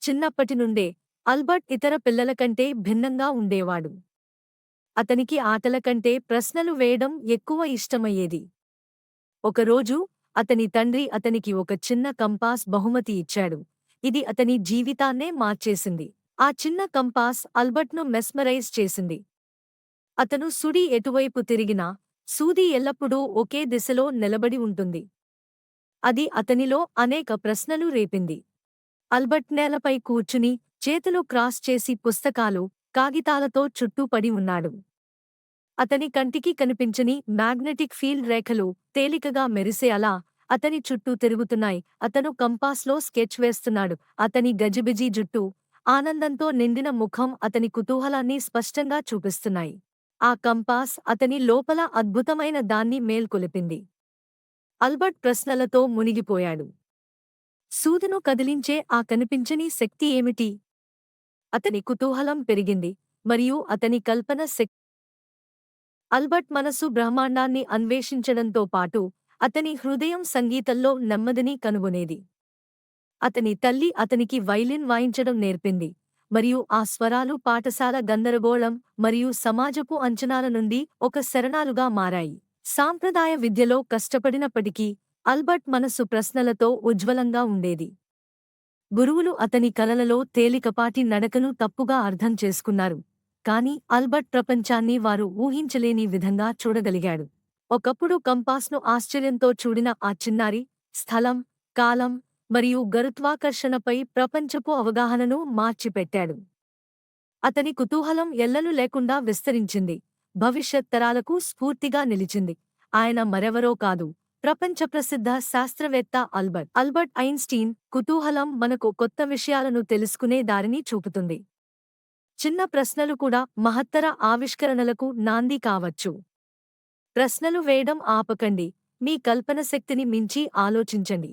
చిన్నప్పటి నుండే అల్బర్ట్ ఇతర పిల్లల కంటే భిన్నంగా ఉండేవాడు. అతనికి ఆటల కంటే ప్రశ్నలు వేయడం ఎక్కువ ఇష్టమయ్యేది. ఒకరోజు అతని తండ్రి అతనికి ఒక చిన్న కంపాస్ బహుమతి ఇచ్చాడు. ఇది అతని జీవితాన్నే మార్చేసింది. ఆ చిన్న కంపాస్ అల్బర్ట్ను మెస్మరైజ్ చేసింది. అతను సుడి ఎటువైపు తిరిగినా సూది ఎల్లప్పుడూ ఒకే దిశలో నిలబడి ఉంటుంది. అది అతనిలో అనేక ప్రశ్నలు రేపింది. అల్బర్ట్ నేలపై కూర్చుని చేతులు క్రాస్ చేసి పుస్తకాలు, కాగితాలతో చుట్టూ పడి ఉన్నాడు. అతని కంటికి కనిపించని మ్యాగ్నెటిక్ ఫీల్డ్ రేఖలు తేలికగా మెరిసే అలా అతని చుట్టూ తిరుగుతున్నాయి. అతను కంపాస్లో స్కెచ్ వేస్తున్నాడు. అతని గజిబిజి జుట్టు, ఆనందంతో నిండిన ముఖం అతని కుతూహలాన్ని స్పష్టంగా చూపిస్తున్నాయి. ఆ కంపాస్ అతని లోపల అద్భుతమైన దాన్ని మేల్కొలిపింది. అల్బర్ట్ ప్రశ్నలతో మునిగిపోయాడు. సూదును కదిలించే ఆ కనిపించని శక్తి ఏమిటి? అతని కుతూహలం పెరిగింది, మరియు అతని కల్పన శక్తి. అల్బర్ట్ మనసు బ్రహ్మాండాన్ని అన్వేషించడంతో పాటు అతని హృదయం సంగీతంలో నెమ్మదిని కనుగొనేది. అతని తల్లి అతనికి వైలిన్ వాయించడం నేర్పింది, మరియు ఆ స్వరాలు పాఠశాల గందరగోళం మరియు సమాజపు అంచనాల నుండి ఒక శరణాలుగా మారాయి. సాంప్రదాయ విద్యలో కష్టపడినప్పటికీ అల్బర్ట్ మనసు ప్రశ్నలతో ఉజ్వలంగా ఉండేది. గురువులు అతని కలలలో తేలికపాటి నడకను తప్పుగా అర్థం చేసుకున్నారు, కాని అల్బర్ట్ ప్రపంచాన్ని వారు ఊహించలేని విధంగా చూడగలిగాడు. ఒకప్పుడు కంపాస్ను ఆశ్చర్యంతో చూడిన ఆ చిన్నారి, స్థలం, కాలం మరియు గురుత్వాకర్షణపై ప్రపంచపు అవగాహనను మార్చిపెట్టాడు. అతని కుతూహలం ఎల్లలు లేకుండా విస్తరించింది, భవిష్యత్ తరాలకు స్ఫూర్తిగా నిలిచింది. ఆయన మరెవరో కాదు, ప్రపంచ ప్రసిద్ధ శాస్త్రవేత్త అల్బర్ట్ ఐన్స్టీన్. కుతూహలం మనకు కొత్త విషయాలను తెలుసుకునే దారిని చూపుతుంది. చిన్న ప్రశ్నలు కూడా మహత్తర ఆవిష్కరణలకు నాంది కావచ్చు. ప్రశ్నలు వేయడం ఆపకండి, మీ కల్పన శక్తిని మించి ఆలోచించండి.